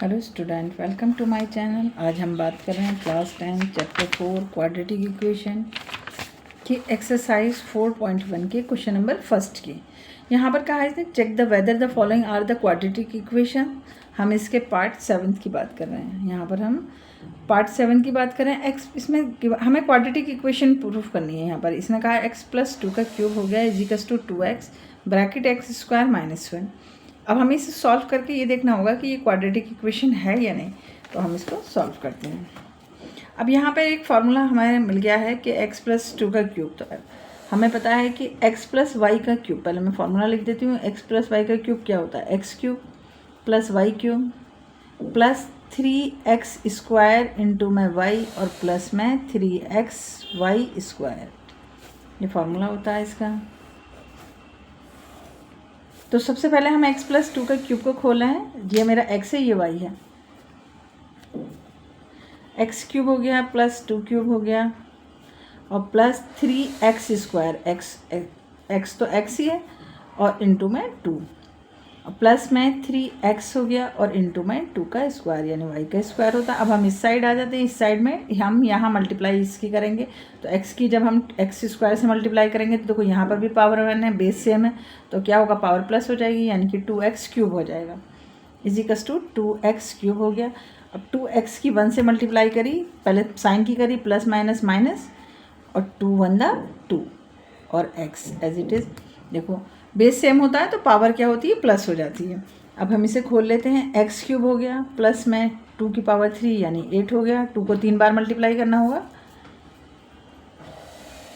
Hello student, welcome to my channel. आज हम बात कर रहे हैं क्लास 10 चैप्टर 4 क्वाड्रेटिक इक्वेशन की एक्सरसाइज 4.1 के क्वेश्चन नंबर फर्स्ट की। यहाँ पर कहा है इसने check the whether the following are the quadratic equation. हम इसके पार्ट 7 की बात कर रहे हैं। यहाँ पर हम पार्ट 7 की बात कर रहे हैं। इसमें हमें क्वाड्रेटिक इक्वेशन प्रूफ करनी है। यहाँ पर इसने कहा x+2 का क्यूब हो गया equals to 2x bracket x² - 1। अब हमें इसे सॉल्व करके ये देखना होगा कि ये क्वाड्रेटिक इक्वेशन है या नहीं। तो हम इसको सॉल्व करते हैं। अब यहाँ पे एक फार्मूला हमें मिल गया है कि x+2 का क्यूब। तो हमें पता है कि x+y का क्यूब, पहले मैं फार्मूला लिख देती हूँ। x+y का क्यूब क्या होता है? x³ + y³ plus 3x² into में y और प्लस में 3xy²। ये फार्मूला होता है इसका। तो सबसे पहले हम x+2 का क्यूब को खोला है। ये मेरा x है, ये y है। x³ हो गया प्लस 2³ हो गया और प्लस 3x²। x तो x ही है और इंटू में 2 और प्लस में 3x हो गया और इंटू में 2 का स्क्वायर यानी y का स्क्वायर होता है। अब हम इस साइड आ जाते हैं। इस साइड में हम यहाँ मल्टीप्लाई इसकी करेंगे। तो x की जब हम x² से मल्टीप्लाई करेंगे तो देखो यहाँ पर भी पावर 1 है, बेस सेम है। तो क्या होगा? पावर प्लस हो जाएगी यानी कि 2x³ हो जाएगा इजिकल्स टू 2x³ हो गया। अब 2x की 1 से मल्टीप्लाई करी, पहले साइन की करी प्लस माइनस माइनस और 2 1 2 और x एज इट इज़। देखो बेस सेम होता है तो पावर क्या होती है? प्लस हो जाती है। अब हम इसे खोल लेते हैं। x³ हो गया प्लस में 2 की पावर 3 यानी 8 हो गया। 2 को 3 बार मल्टीप्लाई करना होगा।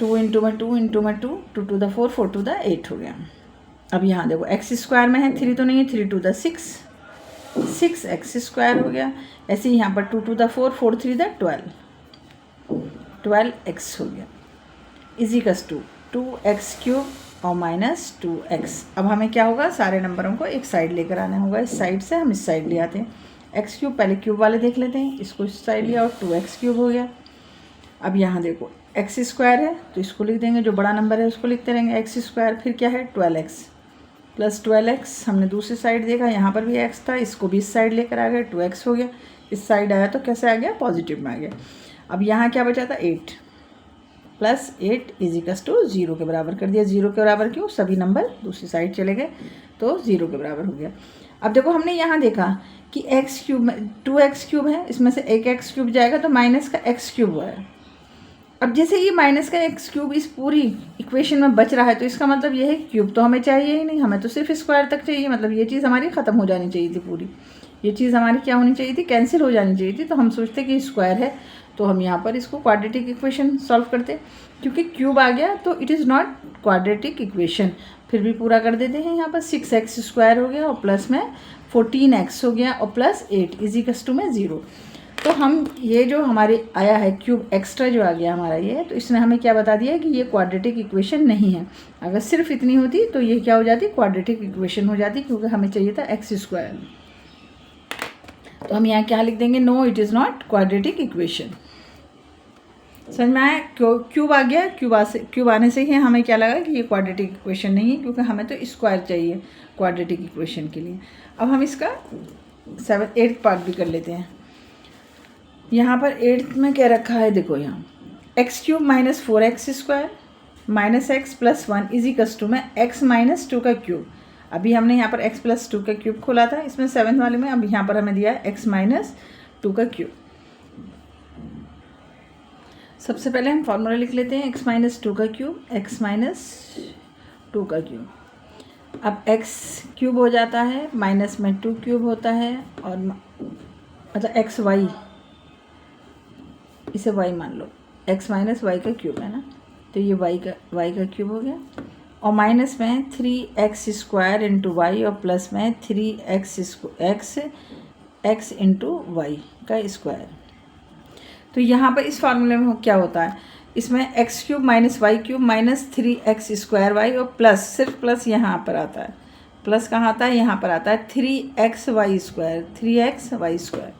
2 इंटू में 2 इंटू में 2 2 टू द 4 4 टू द 8 हो गया। अब यहाँ देखो x² में है, 3 तो नहीं है, 3 टू द 6 6x² हो गया। ऐसे ही यहाँ पर 2 टू द 4 4 3 द 12x हो गया इजिकल्स टू 2x³ और माइनस 2x। अब हमें क्या होगा? सारे नंबरों को एक साइड लेकर आना होगा। इस साइड से हम इस साइड ले आते हैं। x³ पहले क्यूब वाले देख लेते हैं। इसको इस साइड लिया और 2x³ हो गया। अब यहाँ देखो x² है तो इसको लिख देंगे, जो बड़ा नंबर है उसको लिखते रहेंगे x²। फिर क्या है? 12x plus 12x। हमने दूसरी साइड देखा, यहाँ पर भी x था, इसको भी इस साइड लेकर आ गए, 2x हो गया। इस साइड आया तो कैसे आ गया? पॉजिटिव में आ गया। अब यहाँ क्या बचा था? 8 प्लस 8 इजिकल्स टू 0 के बराबर कर दिया। 0 के बराबर क्यों? सभी नंबर दूसरी साइड चले गए तो 0 के बराबर हो गया। अब देखो हमने यहाँ देखा कि x³ में 2x³ है, इसमें से एक x³ जाएगा तो माइनस का x³ हुआ है। अब जैसे ये माइनस का x³ इस पूरी इक्वेशन में बच रहा है तो इसका मतलब ये है क्यूब तो हमें चाहिए ही नहीं, हमें तो सिर्फ स्क्वायर तक चाहिए। मतलब ये चीज़ हमारी ख़त्म हो जानी चाहिए थी पूरी। ये चीज़ हमारी क्या होनी चाहिए थी? कैंसिल हो जानी चाहिए थी। तो हम सोचते कि स्क्वायर है तो हम यहाँ पर इसको क्वाड्रेटिक इक्वेशन सॉल्व करते। क्योंकि क्यूब आ गया तो it is not quadratic equation. फिर भी पूरा कर देते हैं। यहाँ पर 6x² हो गया और प्लस में 14x हो गया और प्लस 8 इजिकल्स टू में 0। तो हम ये जो हमारे आया है क्यूब एक्स्ट्रा जो आ गया हमारा ये, तो इसने हमें क्या बता दिया कि ये क्वाड्रेटिक इक्वेशन नहीं है। अगर सिर्फ इतनी होती तो ये क्या हो जाती? क्वाड्रेटिक इक्वेशन हो जाती, क्योंकि हमें चाहिए था x²। तो हम यहाँ क्या लिख देंगे? No it is not quadratic equation. समझ में आया? क्यूब आ गया। क्यूब आने से ही हमें क्या लगा कि ये क्वाड्रेटिक इक्वेशन नहीं है, क्योंकि हमें तो स्क्वायर चाहिए क्वाड्रेटिक इक्वेशन के लिए। अब हम इसका 8th पार्ट भी कर लेते हैं। यहाँ पर 8th में क्या रखा है? देखो यहाँ x³ - 4x² - x + 1 equals to में x - 2 का क्यूब। अभी हमने यहाँ पर x+2 का क्यूब खोला था इसमें 7th वाले में। अब यहाँ पर हमें दिया है x - 2 का क्यूब। सबसे पहले हम फॉर्मूला लिख लेते हैं। x - 2 का क्यूब, x - 2 का क्यूब। अब x³ हो जाता है, माइनस में 2³ होता है और मतलब xy, इसे y मान लो, x - y का क्यूब है ना, तो ये y का क्यूब हो गया और माइनस में 3x² इंटू वाई और प्लस में 3x इंटू वाई का स्क्वायर। तो यहाँ पर इस फार्मूले में क्या होता है? इसमें x³ - y³ - 3x² y और प्लस, सिर्फ प्लस यहाँ पर आता है। प्लस कहाँ आता है? यहाँ पर आता है 3xy²। 3xy²।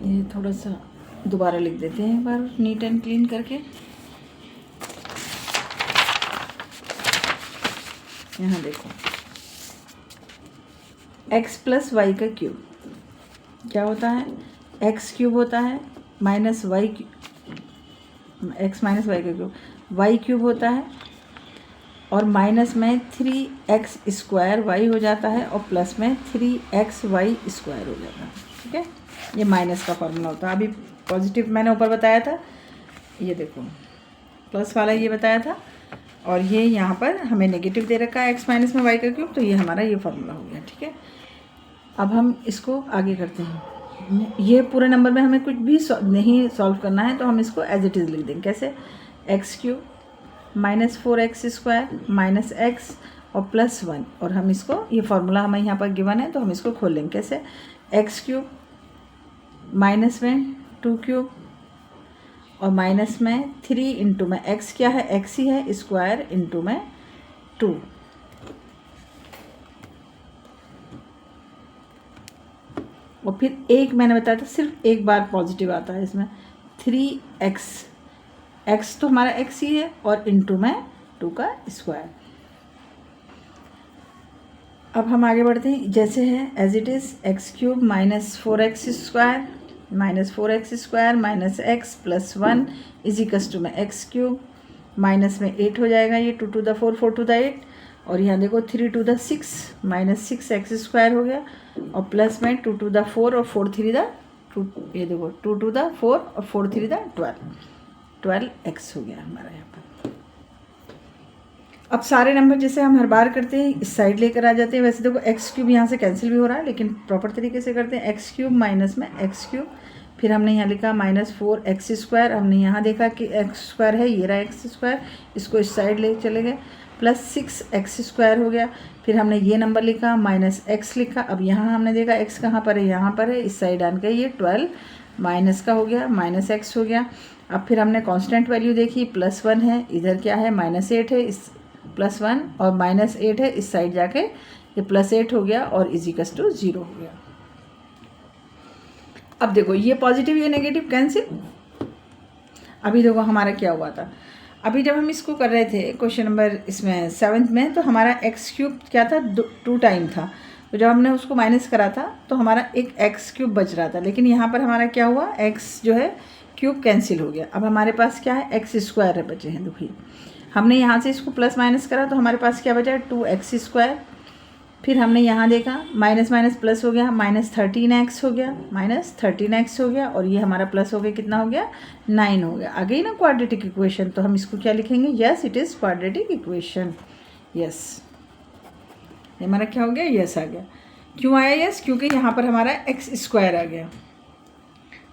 ये थोड़ा सा दोबारा लिख देते हैं एक बार नीट एंड क्लीन करके। यहाँ देखो एक्स प्लस वाई का क्यूब क्या होता है, एक्स क्यूब होता है minus y, x minus y का क्यूब वाई क्यूब होता है, और माइनस में 3x स्क्वायर वाई हो जाता है और प्लस में 3x वाई स्क्वायर हो जाता है। ठीक है, ये माइनस का फॉर्मूला होता है। अभी पॉजिटिव मैंने ऊपर बताया था, ये देखो प्लस वाला ये बताया था, और ये यहाँ पर हमें नेगेटिव दे रखा है एक्स माइनस में वाई का क्यूब, तो ये हमारा ये फार्मूला हो गया। ठीक है, अब हम इसको आगे करते हैं। ये पूरे नंबर में हमें कुछ भी नहीं सॉल्व करना है, तो हम इसको एज इट इज़ लिख देंगे। कैसे, x cube minus 4x square minus x और प्लस 1, और हम इसको, ये फार्मूला हमें यहाँ पर गिवन है तो हम इसको खोल लेंगे। कैसे, एक्स क्यूब माइनस में 2 क्यूब और माइनस में 3 इंटू में एक्स क्या है, एक्स ही है, स्क्वायर इंटू में 2, और फिर एक मैंने बताया था सिर्फ एक बार पॉजिटिव आता है इसमें, 3x, x तो हमारा x ही है, और इंटू में 2 का स्क्वायर। अब हम आगे बढ़ते हैं, जैसे है as it is, x cube minus 4x square minus x plus 1 equals to में एक्स क्यूब, माइनस में 8 हो जाएगा, ये 2 टू द 4 4 टू द 8, और यहाँ देखो 3 to the 6 minus 6x square हो गया, और प्लस में 2 टू द 4 और 4 3 द 2, ये देखो 2 टू द 4 और 4 3 द 12x हो गया हमारा यहाँ पर। अब सारे नंबर जैसे हम हर बार करते हैं इस साइड लेकर आ जाते हैं। वैसे देखो एक्स क्यूब यहाँ से कैंसिल भी हो रहा है, लेकिन प्रॉपर तरीके से करते हैं। एक्स क्यूब माइनस में एक्स क्यूब, फिर हमने यहाँ लिखा माइनस 4x स्क्वायर, हमने यहाँ देखा कि एक्स स्क्वायर है, ये रहा एक्स स्क्वायर, इसको इस साइड ले चले गए, प्लस 6x स्क्वायर हो गया, फिर हमने ये नंबर लिखा माइनस x लिखा। अब यहाँ हमने देखा x कहाँ पर है, यहाँ पर है, इस साइड आन के ये 12 माइनस का हो गया, माइनस x हो गया। अब फिर हमने कांस्टेंट वैल्यू देखी, +1 है, इधर क्या है -8 है, इस +1 और -8 है, इस साइड जाके ये +8 हो गया और इजिकल्स टू 0 हो गया। अब देखो ये पॉजिटिव ये नेगेटिव कैंसिल। अभी देखो हमारा क्या हुआ था, अभी जब हम इसको कर रहे थे क्वेश्चन नंबर इसमें 7th में, तो हमारा एक्स क्यूब क्या था, 2 टाइम था, तो जब हमने उसको माइनस करा था तो हमारा एक एक्स क्यूब बच रहा था, लेकिन यहाँ पर हमारा क्या हुआ, एक्स जो है क्यूब कैंसिल हो गया। अब हमारे पास क्या है, एक्स स्क्वायर है बचे हैं। देखिए हमने यहाँ से इसको प्लस माइनस करा तो हमारे पास क्या बचा है, 2x स्क्वायर, फिर हमने यहाँ देखा माइनस माइनस प्लस हो गया, -13x हो गया, -13x हो गया, और ये हमारा प्लस हो गया, कितना हो गया, 9 हो गया। आ गई ना क्वाड्रेटिक इक्वेशन, तो हम इसको क्या लिखेंगे, yes it is quadratic equation. Yes, ये हमारा क्या हो गया, यस आ गया। क्यों आया यस, क्योंकि यहाँ पर हमारा एक्स स्क्वायर आ गया।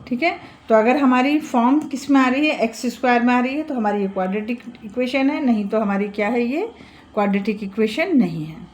ठीक है, तो अगर हमारी फॉर्म किस में आ रही है, एक्स स्क्वायर में आ रही है, तो हमारी ये क्वाड्रेटिक इक्वेशन है, नहीं तो हमारी क्या है, ये क्वाड्रेटिक इक्वेशन नहीं है।